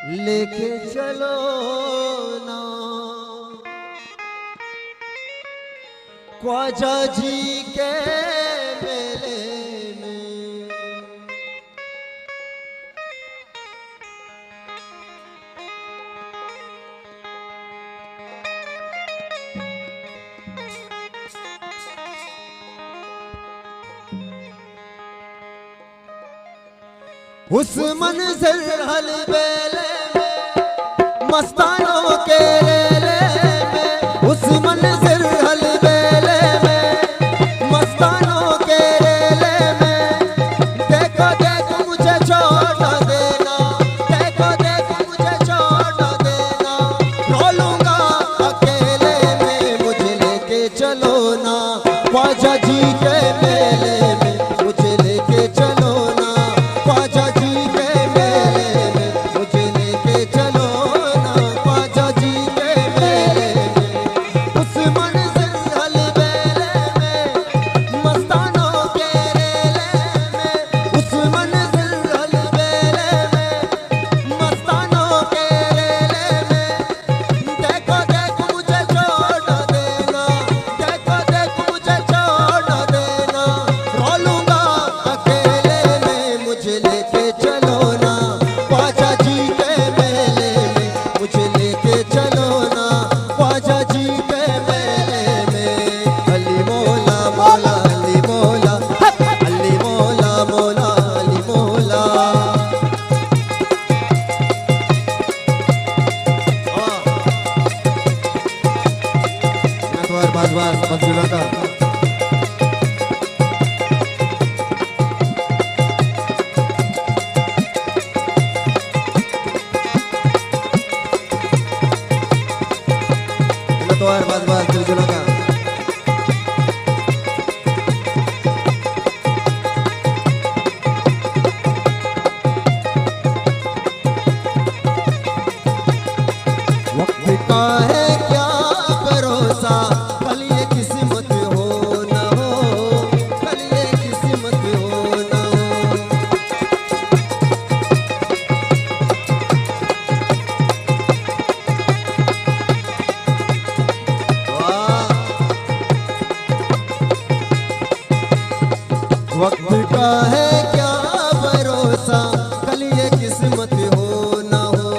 लेके चलो ना ख्वाजा जी के मेले में। उस मंजिल हल बेले में मस्तानों के रेले में, उस मंजिल हल बेले में मस्तानों के रेले में। देखो देखो मुझे छोड़ न देना, देखो देखो मुझे छोड़ न देना, रो लूंगा अकेले में। मुझे लेके चलो ना ख्वाजा जी के मेले में, मुझे लेके चलो ना ख्वाजा जी के मेले में, मुझे लेके चलो ना ख्वाजा जी के मेले में। उस मंजिल हल बेले में मस्तानों के रेले में, उस मंजिल हल बेले में मस्तानों के रेले में। देखो देखो मुझे छोड़ न देना, देखो देखो मुझे छोड़ न देना, रो लूंगा अकेले में। मुझे लेके चलो ना ख्वाजा जी के मेले में, मुझे लेके चलो ना ख्वाजा जी के मेले में। अली मौला मौला अली मौला, अली मौला मौला अली मौला। बस बस बस जुड़ा का बस बस दिल जुड़ा का। वक्त का है क्या भरोसा, कल ये किस्मत हो न हो, कल ये किस्मत हो न हो। वाह! वक्त का है क्या भरोसा, कल ये किस्मत हो न हो।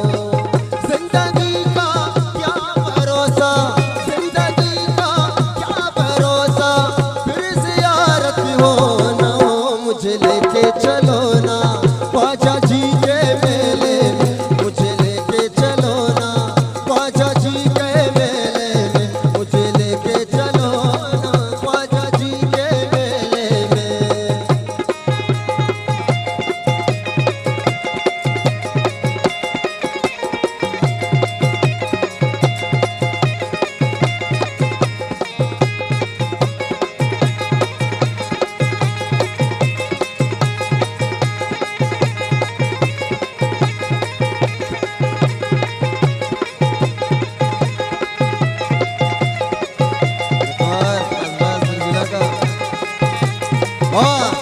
जिंदगी का क्या भरोसा, जिंदगी का क्या भरोसा, फिर ज़ियारत हो न हो। मुझे लेके चलो ना ख्वाजा जी के मेले में, मुझे लेके चलो ना ख्वाजा जी के मेले में, मुझे लेके चलो ना ख्वाजा जी के मेले में। और बस बस दिल जुड़ा का। और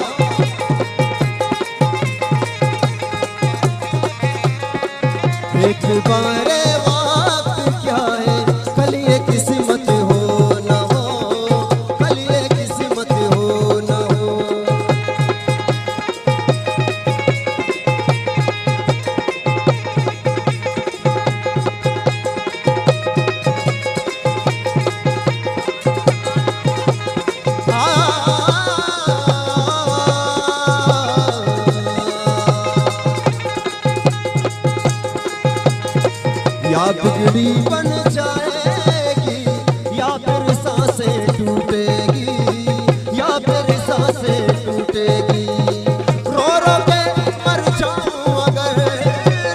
एक बारे वक्त क्या है, कल ये किस्मत हो न हो, कल ये किस्मत हो न हो। या बिगड़ी बन जाएगी, या फिर सांसें टूटेगी, या फिर सांसें टूटेगी। रो रो के मर जाऊं अगर,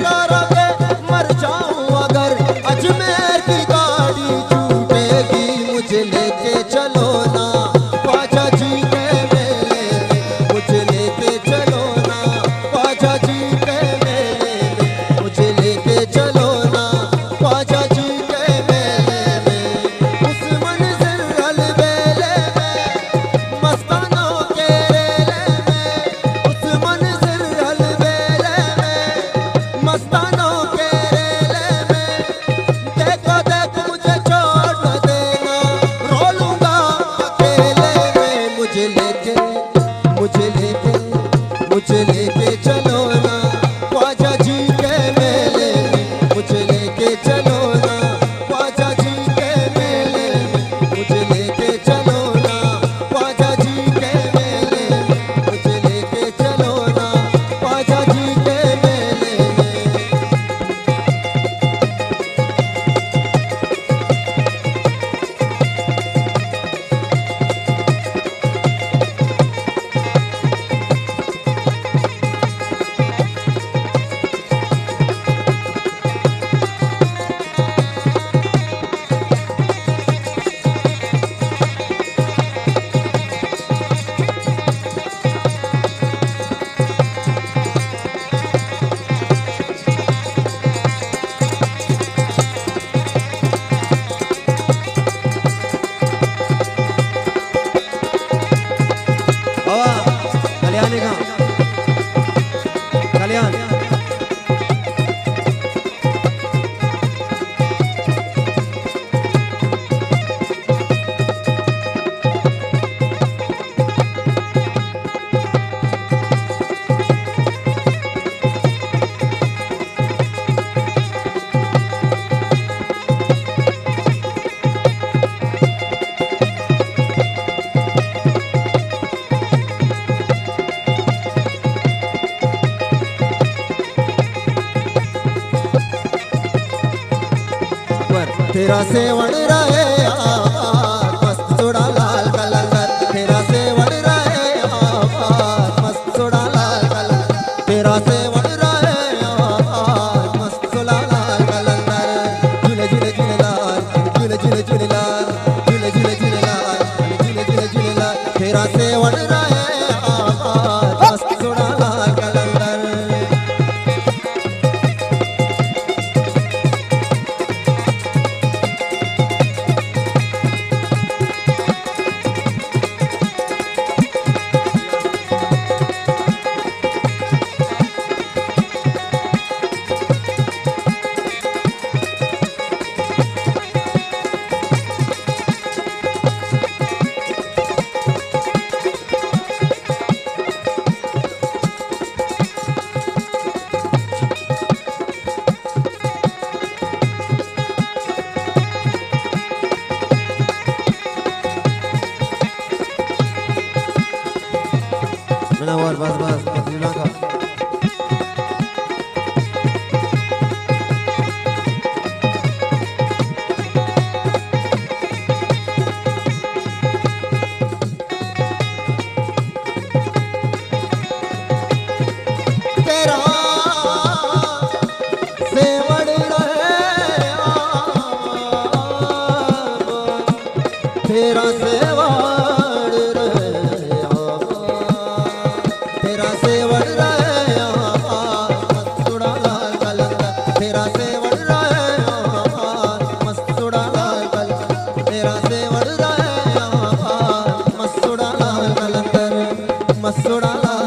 रो रो के मर जाऊं अगर, अजमेर की गाड़ी छूटेगी। मुझे लेके चलो ना ख्वाजा जी के मेले में, मुझे लेके चलो ना ख्वाजा जी के मेले में, मुझे लेके चलो ना ख्वाजा जी के मेले तेरा सेवण रहे आबाद मस्त सोड़ा लाल कलंदर तेरा सेवण रहे आबाद मस्त सोड़ा लाल कलंदर तेरा सेवण रहे आबाद मस्त सोड़ा लाल कलंदर झूले झूले झूले लाल झूले झूले झूले लाल झूले झूले झूले लाल झूले झूले झूले लाल तेरा सेवण रहे आबाद मस्त सोड़ा लाल कलंदर Menawar bas-bas di belakang. Tera सेवण रहे आबाद तेरा सेवण रहे आबाद तेरा सेवण रहे आबाद मस्त सोड़ा लाल कलंदर तेरा सेवण रहे आबाद मस्त सोड़ा लाल कलंदर तेरा सेवण रहे आबाद मस्त सोड़ा लाल कलंदर मस्त सोड़ा लाल